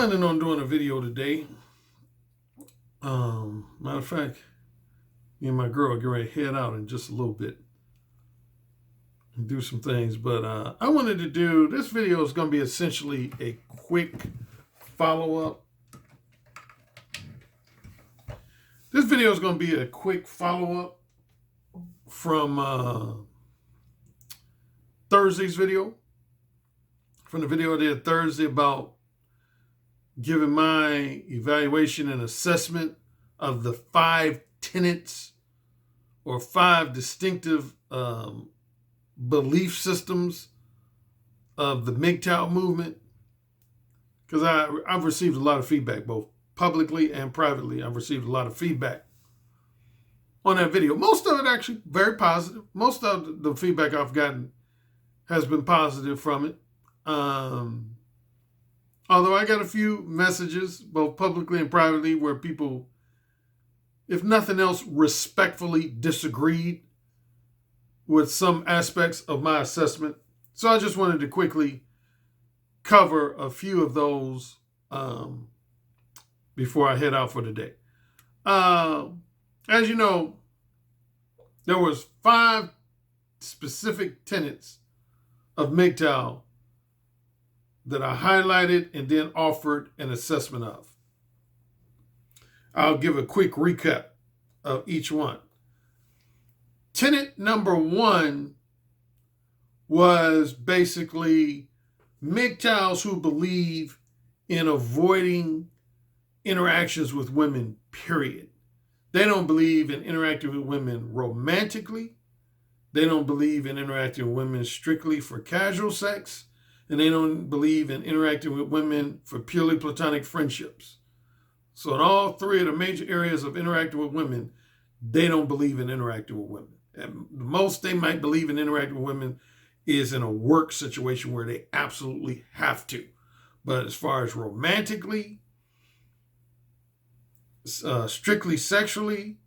planning on doing a video today. Matter of fact, me and my girl get ready to head out in just a little bit and do some things. But I wanted to do, this video is going to be essentially a quick follow-up. This video is going to be a quick follow-up from Thursday's video. From the video I did Thursday about giving my evaluation and assessment of the 5 tenets or 5 distinctive belief systems of the MGTOW movement. Because I've received a lot of feedback, both publicly and privately. I've received a lot of feedback on that video. Most of it actually very positive. Most of the feedback I've gotten has been positive from it. Although I got a few messages, both publicly and privately, where people, if nothing else, respectfully disagreed with some aspects of my assessment. So I just wanted to quickly cover a few of those before I head out for the day. As you know, there was 5 specific tenets of MGTOW that I highlighted and then offered an assessment of. I'll give a quick recap of each one. Tenet number 1 was basically MGTOWs who believe in avoiding interactions with women, period. They don't believe in interacting with women romantically. They don't believe in interacting with women strictly for casual sex. And they don't believe in interacting with women for purely platonic friendships. So in all 3 of the major areas of interacting with women, they don't believe in interacting with women. And the most they might believe in interacting with women is in a work situation where they absolutely have to. But as far as romantically, strictly sexually,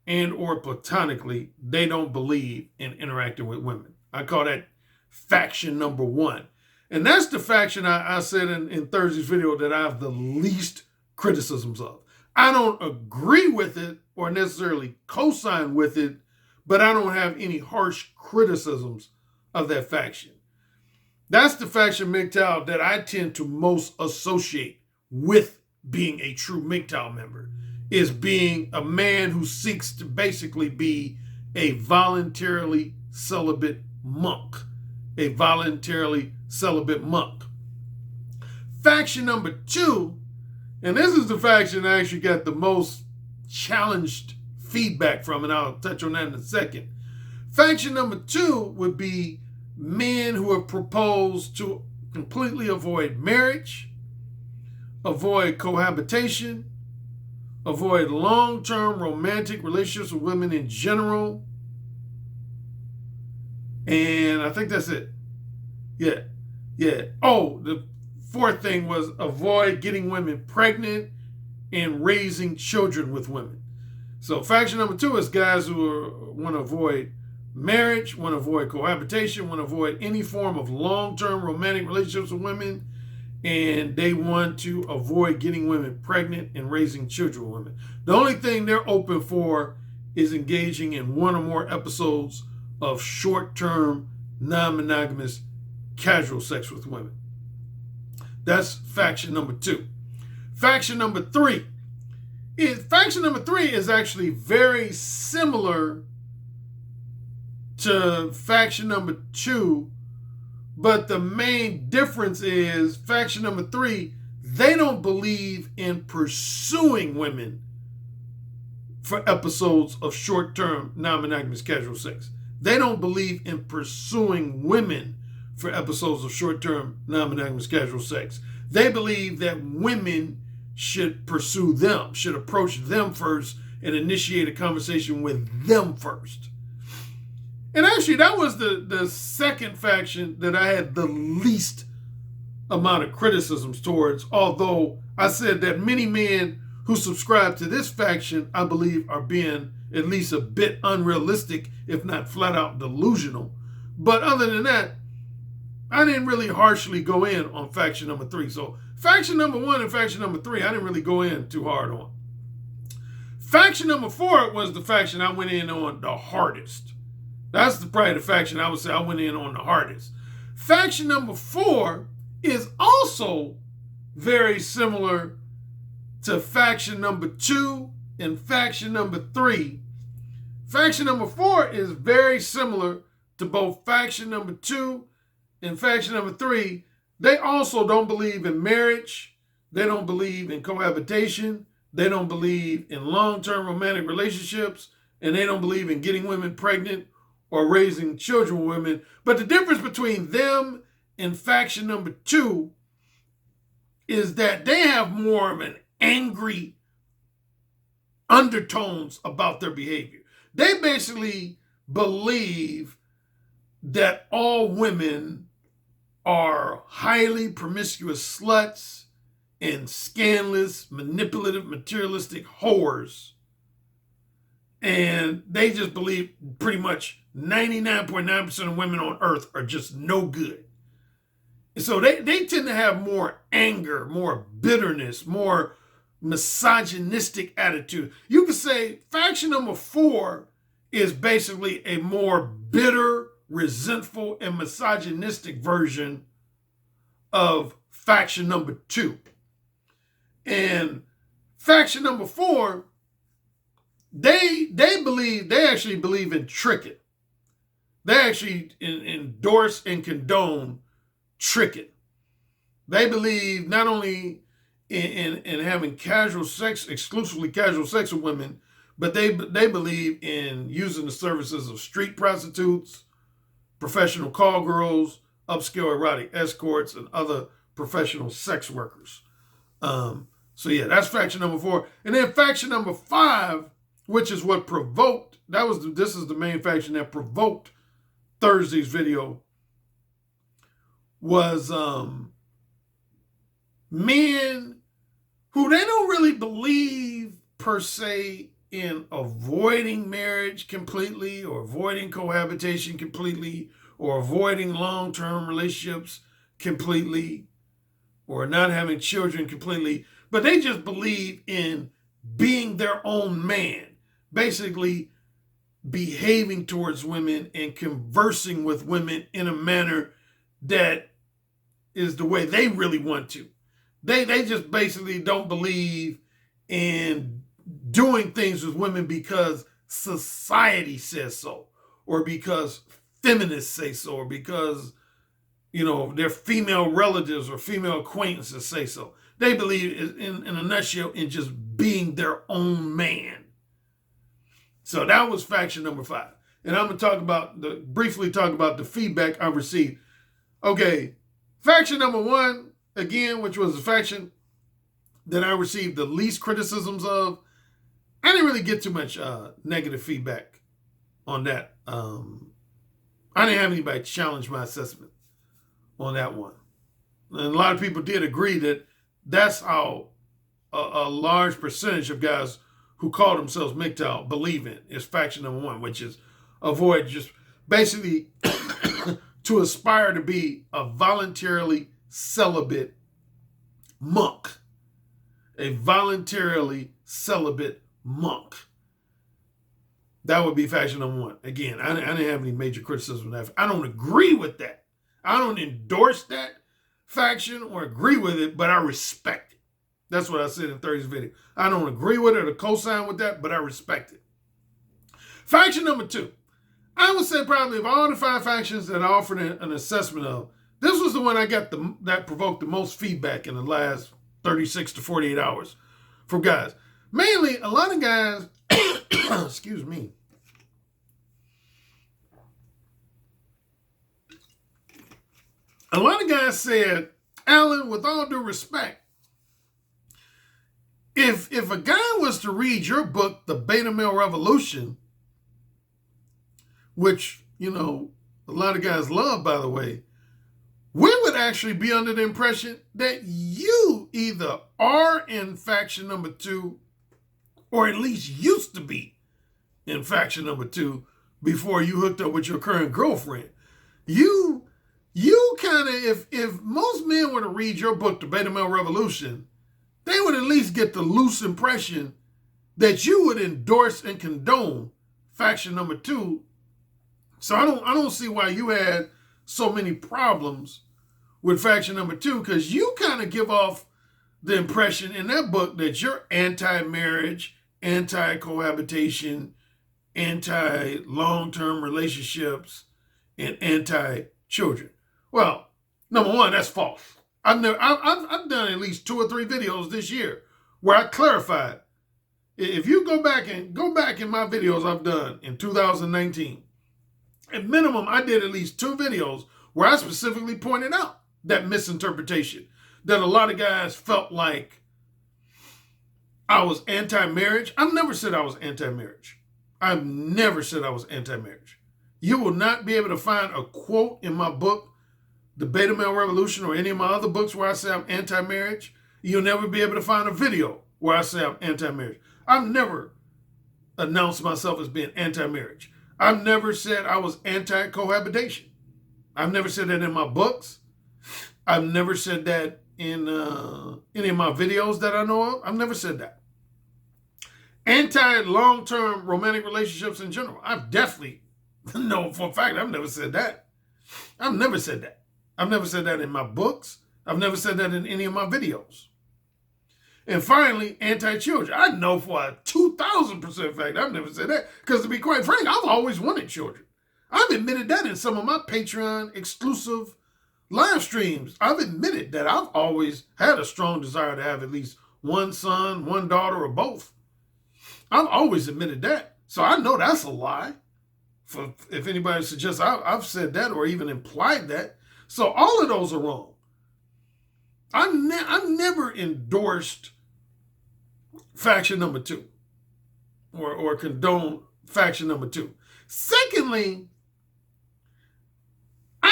and or platonically, they don't believe in interacting with women. I call that faction number 1. And that's the faction I said in Thursday's video that I have the least criticisms of. I don't agree with it or necessarily co-sign with it, but I don't have any harsh criticisms of that faction. That's the faction MGTOW that I tend to most associate with being a true MGTOW member, is being a man who seeks to basically be a voluntarily celibate monk. A voluntarily celibate monk. Faction number 2, and this is the faction I actually got the most challenged feedback from, and I'll touch on that in a second. Faction number 2 would be men who have proposed to completely avoid marriage, avoid cohabitation, avoid long-term romantic relationships with women in general. And I think that's it. Yeah. Oh, the 4th thing was avoid getting women pregnant and raising children with women. So faction number 2 is guys who want to avoid marriage, want to avoid cohabitation, want to avoid any form of long-term romantic relationships with women, and they want to avoid getting women pregnant and raising children with women. The only thing they're open for is engaging in 1 or more episodes of short-term, non-monogamous, casual sex with women. That's faction number 2. Faction number 3 is actually very similar to faction number 2, but the main difference is faction number 3, they don't believe in pursuing women for episodes of short-term, non-monogamous, casual sex. They don't believe in pursuing women for episodes of short-term, non-monogamous, casual sex. They believe that women should pursue them, should approach them first and initiate a conversation with them first. And actually, that was the second faction that I had the least amount of criticisms towards, although I said that many men who subscribe to this faction, I believe, are being at least a bit unrealistic, if not flat out delusional. But other than that, I didn't really harshly go in on faction number 3. So faction number 1 and faction number 3, I didn't really go in too hard on. Faction number 4 was the faction I went in on the hardest. That's probably the faction I would say I went in on the hardest. Faction number 4 is also very similar to faction number 2 and faction number 3. Faction number 4 is very similar to both faction number 2 and faction number 3. They also don't believe in marriage. They don't believe in cohabitation. They don't believe in long-term romantic relationships. And they don't believe in getting women pregnant or raising children with women. But the difference between them and faction number 2 is that they have more of an angry undertones about their behavior. They basically believe that all women are highly promiscuous sluts and scandalous, manipulative, materialistic whores. And they just believe pretty much 99.9% of women on earth are just no good. And so they tend to have more anger, more bitterness, more misogynistic attitude. You could say faction number 4 is basically a more bitter, resentful, and misogynistic version of faction number 2. And faction number 4, they actually believe in tricking. They actually endorse and condone tricking. They believe not only in having casual sex, exclusively casual sex with women, but they believe in using the services of street prostitutes, professional call girls, upscale erotic escorts, and other professional sex workers. So yeah, that's faction number 4. And then faction number 5, which is what provoked, this is the main faction that provoked Thursday's video, was men who they don't really believe per se in avoiding marriage completely or avoiding cohabitation completely or avoiding long-term relationships completely or not having children completely, but they just believe in being their own man, basically behaving towards women and conversing with women in a manner that is the way they really want to. They just basically don't believe in doing things with women because society says so, or because feminists say so, or because, their female relatives or female acquaintances say so. They believe, in a nutshell, in just being their own man. So that was faction number 5. And I'm going to briefly talk about the feedback I received. Okay, faction number 1, again, which was the faction that I received the least criticisms of, I didn't really get too much negative feedback on that. I didn't have anybody challenge my assessment on that one. And a lot of people did agree that that's how a large percentage of guys who call themselves MGTOW believe in, is faction number 1, which is avoid, just basically to aspire to be a voluntarily celibate monk. A voluntarily celibate monk. That would be faction number 1. Again, I didn't have any major criticism of that. I don't agree with that. I don't endorse that faction or agree with it, but I respect it. That's what I said in Thursday's video. I don't agree with it or co-sign with that, but I respect it. Faction number 2. I would say probably of all the 5 factions that I offered an assessment of, this was the one I got that provoked the most feedback in the last 36 to 48 hours from guys. Mainly, a lot of guys, excuse me, a lot of guys said, Alan, with all due respect, if a guy was to read your book, The Beta Male Revolution, which, a lot of guys love, by the way, we would actually be under the impression that you either are in faction number 2 or at least used to be in faction number 2 before you hooked up with your current girlfriend. You kind of, if most men were to read your book, The Beta Male Revolution, they would at least get the loose impression that you would endorse and condone faction number 2. So I don't see why you had so many problems with faction number 2, because you kind of give off the impression in that book that you're anti-marriage, anti-cohabitation, anti-long-term relationships, and anti-children. Well, number one, that's false. I've done at least 2 or 3 videos this year where I clarified. If you go back in my videos I've done in 2019, at minimum, I did at least 2 videos where I specifically pointed out that misinterpretation, that a lot of guys felt like I was anti-marriage. I've never said I was anti-marriage. I've never said I was anti-marriage. You will not be able to find a quote in my book, The Beta Male Revolution, or any of my other books where I say I'm anti-marriage. You'll never be able to find a video where I say I'm anti-marriage. I've never announced myself as being anti-marriage. I've never said I was anti-cohabitation. I've never said that in my books. I've never said that in any of my videos that I know of. I've never said that. Anti-long-term romantic relationships in general, I've definitely, no, for a fact, I've never said that. I've never said that. I've never said that in my books. I've never said that in any of my videos. And finally, anti-children. I know for a 2,000% fact I've never said that, because to be quite frank, I've always wanted children. I've admitted that in some of my Patreon exclusive live streams. I've admitted that I've always had a strong desire to have at least one son, one daughter, or both. I've always admitted that. So I know that's a lie. If anybody suggests I've said that or even implied that. So all of those are wrong. I've never endorsed faction number 2 or condone faction number 2. Secondly, I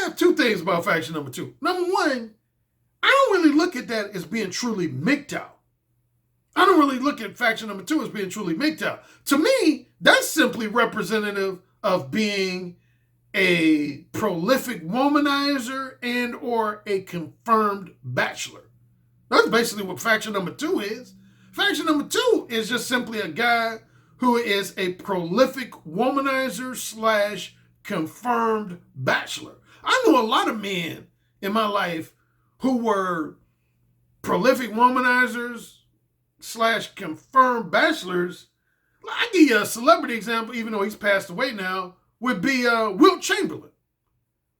have 2 things about faction number 2. Number one, I don't really look at that as being truly MGTOW. I don't really look at faction number 2 as being truly MGTOW. To me, that's simply representative of being a prolific womanizer and or a confirmed bachelor. That's basically what faction number 2 is. Faction number 2 is just simply a guy who is a prolific womanizer / confirmed bachelor. I know a lot of men in my life who were prolific womanizers / confirmed bachelors. I give you a celebrity example, even though he's passed away now, would be Wilt Chamberlain.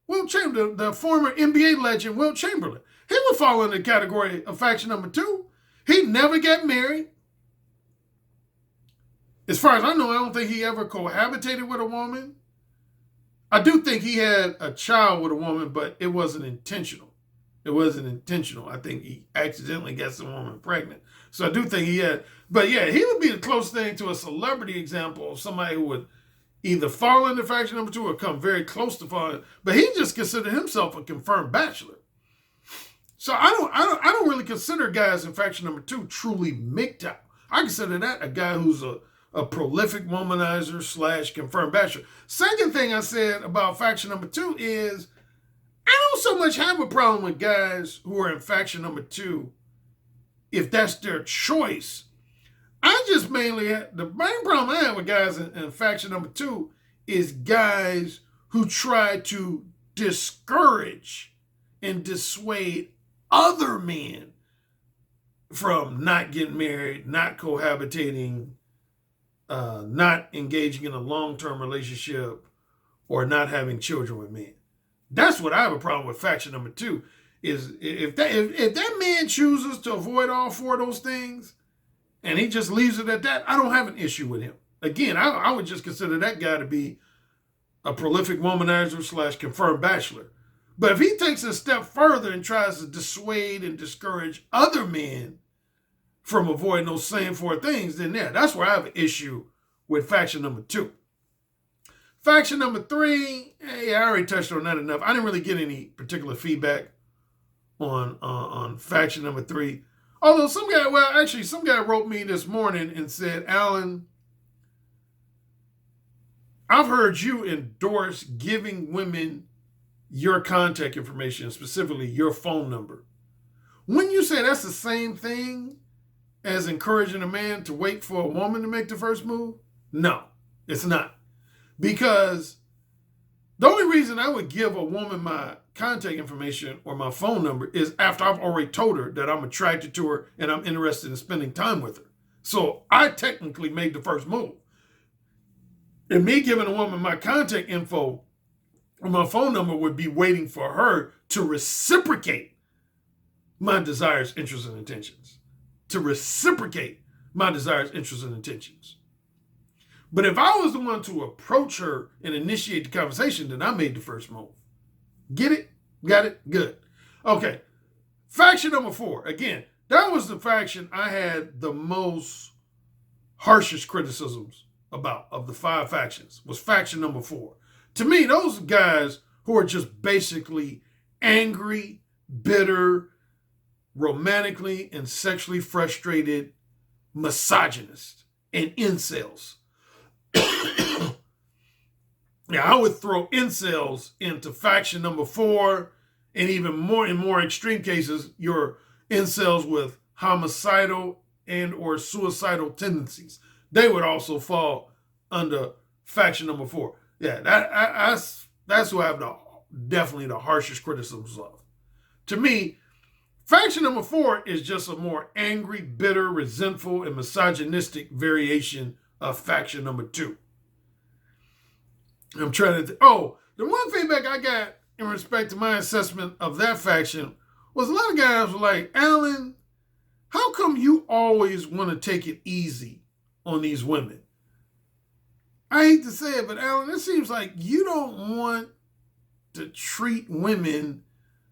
Wilt Chamberlain, the former NBA legend Wilt Chamberlain. He would fall in the category of faction number 2. He never got married. As far as I know, I don't think he ever cohabitated with a woman. I do think he had a child with a woman, but it wasn't intentional. It wasn't intentional. I think he accidentally got some woman pregnant. So I do think he had. But yeah, he would be the closest thing to a celebrity example of somebody who would either fall into faction number 2 or come very close to falling. But he just considered himself a confirmed bachelor. So I don't really consider guys in faction number 2 truly MGTOW. I consider that a guy who's a prolific womanizer / confirmed bachelor. Second thing I said about faction number 2 is I don't so much have a problem with guys who are in faction number 2 if that's their choice. I just mainly the main problem I have with guys in faction number 2 is guys who try to discourage and dissuade other men from not getting married, not cohabitating, not engaging in a long-term relationship, or not having children with men. That's what I have a problem with faction number 2. Is if that man chooses to avoid all 4 of those things, and he just leaves it at that, I don't have an issue with him. Again, I would just consider that guy to be a prolific womanizer / confirmed bachelor. But if he takes a step further and tries to dissuade and discourage other men from avoiding those same 4 things, then yeah, that's where I have an issue with faction number 2. Faction number 3, I already touched on that enough. I didn't really get any particular feedback on faction number 3. Although some guy wrote me this morning and said, Alan, I've heard you endorse giving women your contact information, specifically your phone number. When you say that's the same thing as encouraging a man to wait for a woman to make the first move, no, it's not. Because the only reason I would give a woman my contact information or my phone number is after I've already told her that I'm attracted to her and I'm interested in spending time with her. So I technically made the first move. And me giving a woman my contact info or my phone number would be waiting for her to reciprocate my desires, interests, and intentions. To reciprocate my desires, interests, and intentions. But if I was the one to approach her and initiate the conversation, then I made the first move. Get it? Got it? Good. Okay. Faction number 4. Again, that was the faction I had the most harshest criticisms about of the 5 factions, was faction number 4. To me, those guys who are just basically angry, bitter, romantically and sexually frustrated misogynists and incels. Yeah, I would throw incels into faction number 4, and even more in more extreme cases, your incels with homicidal and or suicidal tendencies. They would also fall under faction number 4. Yeah, that's who I have definitely the harshest criticisms of. To me, faction number 4 is just a more angry, bitter, resentful, and misogynistic variation of faction number 2. I'm trying to the one feedback I got in respect to my assessment of that faction was a lot of guys were like, Alan, how come you always want to take it easy on these women? I hate to say it, but Alan, it seems like you don't want to treat women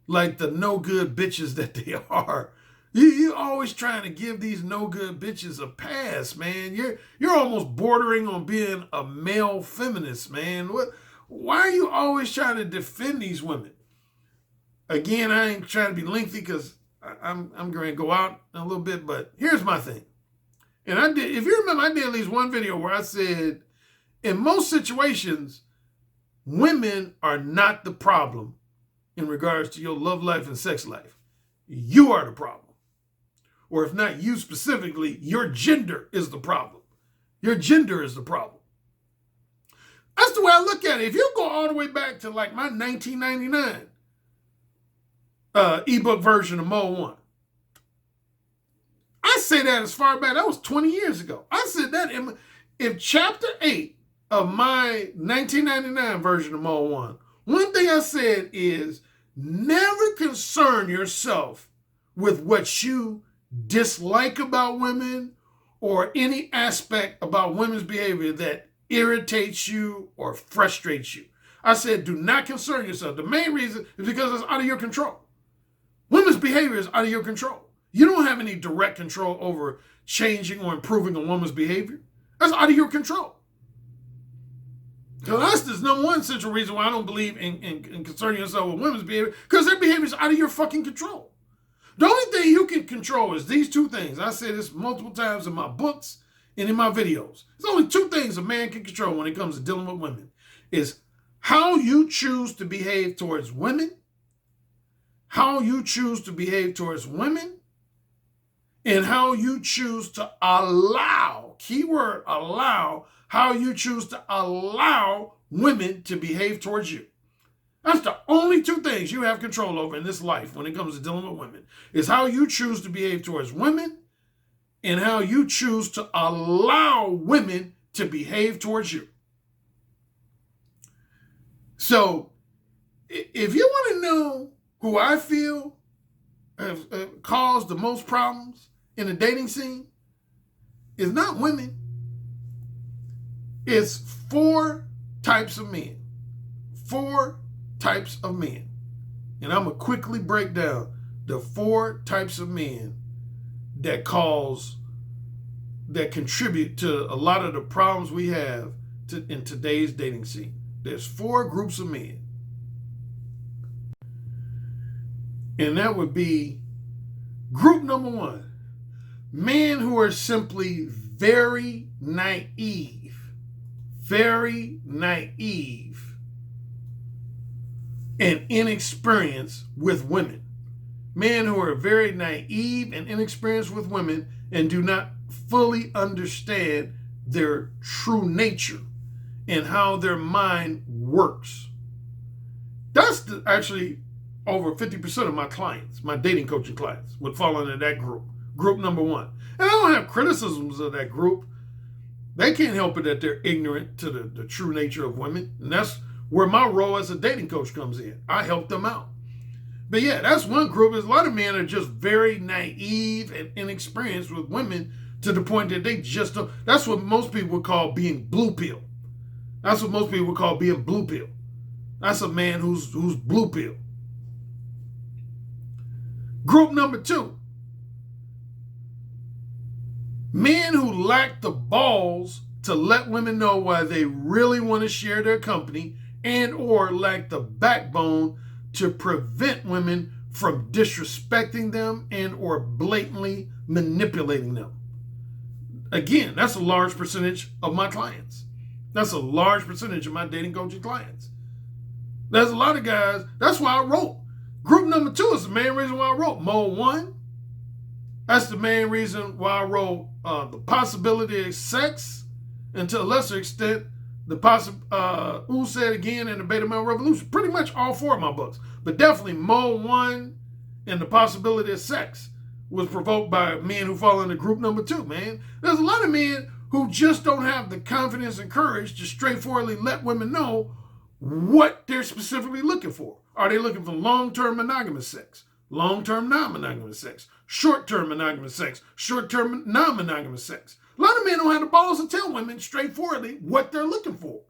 like the no good bitches that they are. You always trying to give these no good bitches a pass, man. You're almost bordering on being a male feminist, man. Why are you always trying to defend these women? Again, I ain't trying to be lengthy because I'm going to go out in a little bit, but here's my thing. And I did, if you remember, I did at least one video where I said, in most situations, women are not the problem in regards to your love life and sex life. You are the problem. Or if not you specifically, your gender is the problem. Your gender is the problem. That's the way I look at it. If you go all the way back to like my 1999 ebook version of Mode 1, I say that as far back, that was 20 years ago. I said that if chapter 8 of my 1999 version of Mode 1, one thing I said is never concern yourself with what you dislike about women or any aspect about women's behavior that irritates you or frustrates you. I said, do not concern yourself. The main reason is because it's out of your control. Women's behavior is out of your control. You don't have any direct control over changing or improving a woman's behavior. That's out of your control. Because that's the number one central reason why I don't believe in concerning yourself with women's behavior, because their behavior is out of your fucking control. The only thing you can control is these 2 things. I say this multiple times in my books and in my videos. There's only 2 things a man can control when it comes to dealing with women. Is how you choose to behave towards women, how you choose to behave towards women, and how you choose to allow, keyword allow, how you choose to allow women to behave towards you. That's the only 2 things you have control over in this life when it comes to dealing with women, is how you choose to behave towards women and how you choose to allow women to behave towards you. So if you want to know who I feel have caused the most problems in the dating scene, it's not women. It's 4 types of men. 4 types of men. And I'm going to quickly break down the 4 types of men that contribute to a lot of the problems we have in today's dating scene. There's 4 groups of men. And that would be group number 1. Men who are simply very naive. very naive and inexperienced with women. Men who are very naive and inexperienced with women and do not fully understand their true nature and how their mind works. That's actually over 50% of my clients, my dating coaching clients, would fall into that group. Group number one. And I don't have criticisms of that group. They can't help it that they're ignorant to the true nature of women. And that's where my role as a dating coach comes in. I help them out. But yeah, that's one group. There's a lot of men are just very naive and inexperienced with women to the point that they just don't. That's what most people would call being blue pill. That's what most people would call being blue pill. That's a man who's blue pill. Group number two. Men who lack the balls to let women know why they really want to share their company and or lack the backbone to prevent women from disrespecting them and or blatantly manipulating them. Again, that's a large percentage of my clients. That's a large percentage of my dating coaching clients. There's a lot of guys. That's why I wrote. Group number two is the main reason why I wrote Mode 1. That's the main reason why I wrote The Possibility of Sex, and to a lesser extent, Who Said Again and the Beta Male Revolution. Pretty much all four of my books. But definitely Mode 1 and The Possibility of Sex was provoked by men who fall into group number two, man. There's a lot of men who just don't have the confidence and courage to straightforwardly let women know what they're specifically looking for. Are they looking for long-term monogamous sex? Long-term non-monogamous sex? Short-term monogamous sex? Short-term non-monogamous sex? A lot of men don't have the balls to tell women straightforwardly what they're looking for.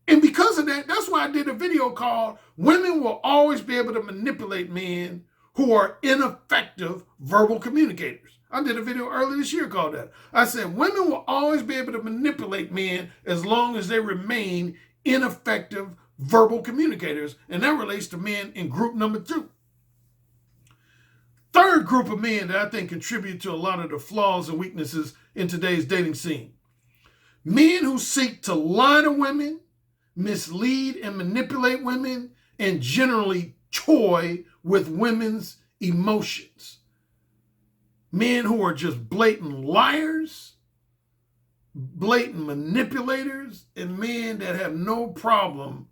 And because of that, that's why I did a video called Women Will Always Be Able to Manipulate Men Who Are Ineffective Verbal Communicators. I did a video earlier this year called that. I said women will always be able to manipulate men as long as they remain ineffective verbal communicators. And that relates to men in group number two. Third group of men that I think contribute to a lot of the flaws and weaknesses in today's dating scene. Men who seek to lie to women, mislead and manipulate women, and generally toy with women's emotions. Men who are just blatant liars, blatant manipulators, and men that have no problem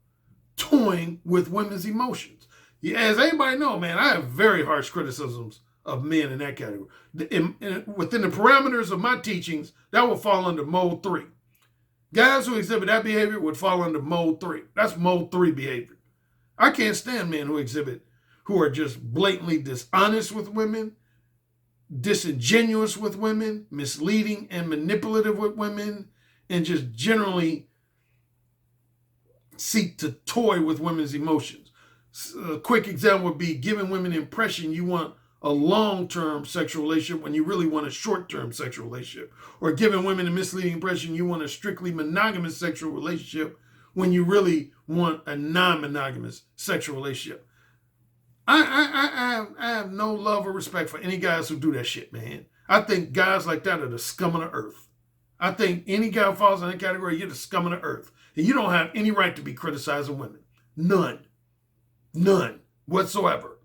toying with women's emotions. Yeah, as everybody know, man, I have very harsh criticisms of men in that category. Within the parameters of my teachings, that will fall under Mode 3. Guys who exhibit that behavior would fall under Mode 3. That's Mode 3 behavior. I can't stand men who are just blatantly dishonest with women, disingenuous with women, misleading and manipulative with women, and just generally seek to toy with women's emotions. A quick example would be giving women the impression you want a long-term sexual relationship when you really want a short-term sexual relationship, or giving women a misleading impression you want a strictly monogamous sexual relationship when you really want a non-monogamous sexual relationship. I have no love or respect for any guys who do that shit, man. I think guys like that are the scum of the earth. I think any guy who falls in that category, you're the scum of the earth. And you don't have any right to be criticizing women. None. None whatsoever.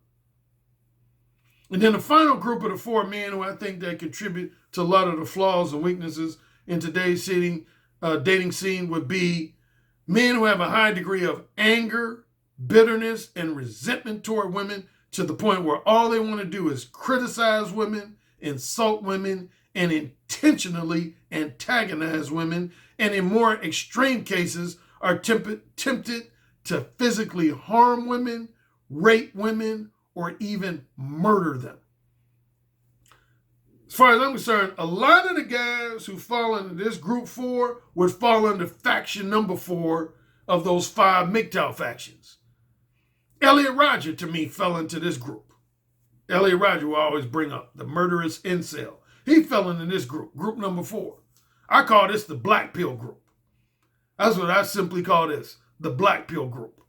And then the final group of the four men who I think that contribute to a lot of the flaws and weaknesses in today's dating scene would be men who have a high degree of anger, bitterness, and resentment toward women to the point where all they want to do is criticize women, insult women, and intentionally antagonize women, and in more extreme cases are tempted to physically harm women, rape women, or even murder them. As far as I'm concerned, a lot of the guys who fall into this group 4 would fall under faction number 4 of those 5 MGTOW factions. Elliot Rodger, to me, fell into this group. Elliot Rodger will always bring up the murderous incel. He fell into this group, group number 4. I call this the black pill group. That's what I simply call this, the black pill group.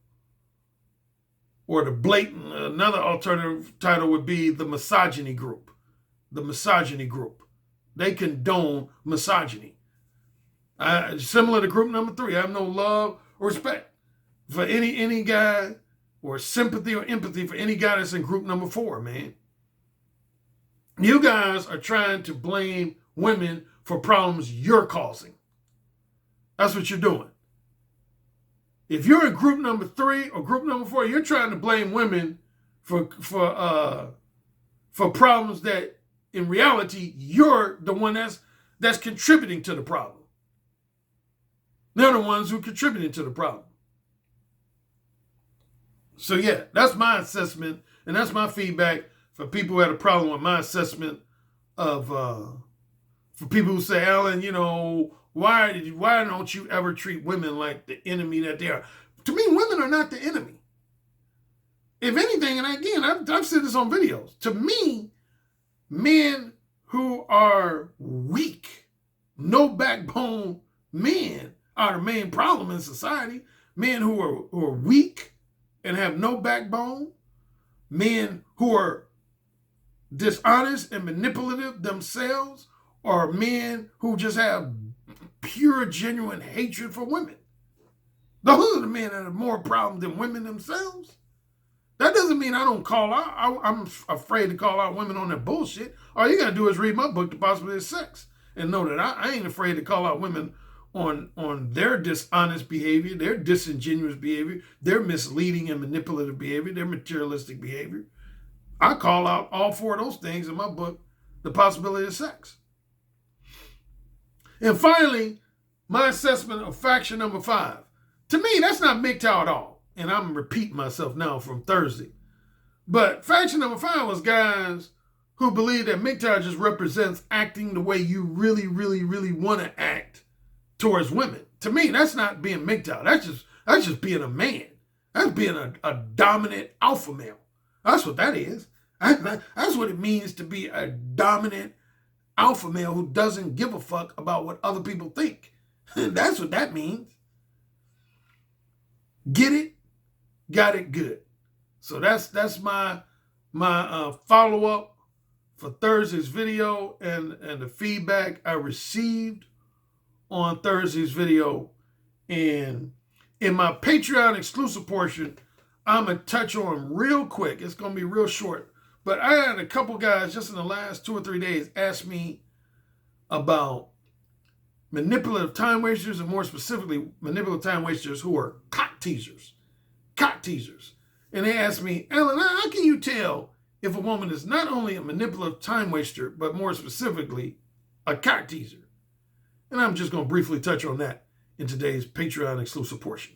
Or the blatant, another alternative title would be the misogyny group. The misogyny group. They condone misogyny. Similar to group number 3, I have no love or respect for any guy, or sympathy or empathy for any guy that's in group number 4, man. You guys are trying to blame women for problems you're causing. That's what you're doing. If you're in group number 3 or group number 4, you're trying to blame women for problems that in reality you're the one that's contributing to the problem. They're the ones who are contributing to the problem. So yeah, that's my assessment, and that's my feedback for people who had a problem with my assessment of for people who say, Alan, why don't you ever treat women like the enemy that they are? To me, women are not the enemy. If anything, and again, I've said this on videos, to me, men who are weak, no backbone men are the main problem in society. Men who are weak and have no backbone, men who are dishonest and manipulative themselves, or men who just have pure, genuine hatred for women. Those are the men that have more problems than women themselves. That doesn't mean I don't call out. I'm afraid to call out women on their bullshit. All you got to do is read my book, The Possibility of Sex, and know that I ain't afraid to call out women on their dishonest behavior, their disingenuous behavior, their misleading and manipulative behavior, their materialistic behavior. I call out all 4 of those things in my book, The Possibility of Sex. And finally, my assessment of faction number 5. To me, that's not MGTOW at all. And I'm repeating myself now from Thursday. But faction number 5 was guys who believe that MGTOW just represents acting the way you really, really, really want to act towards women. To me, that's not being MGTOW. That's just being a man. That's being a dominant alpha male. That's what that is. That's what it means to be a dominant alpha male who doesn't give a fuck about what other people think. That's what that means. Get it? Got it good. So that's my follow-up for Thursday's video and the feedback I received on Thursday's video. And in my Patreon exclusive portion, I'm going to touch on real quick. It's going to be real short. But I had a couple guys just in the last 2 or 3 days ask me about manipulative time wasters, and more specifically, manipulative time wasters who are cock teasers. Cock teasers. And they asked me, Alan, how can you tell if a woman is not only a manipulative time waster, but more specifically, a cock teaser? And I'm just going to briefly touch on that in today's Patreon exclusive portion.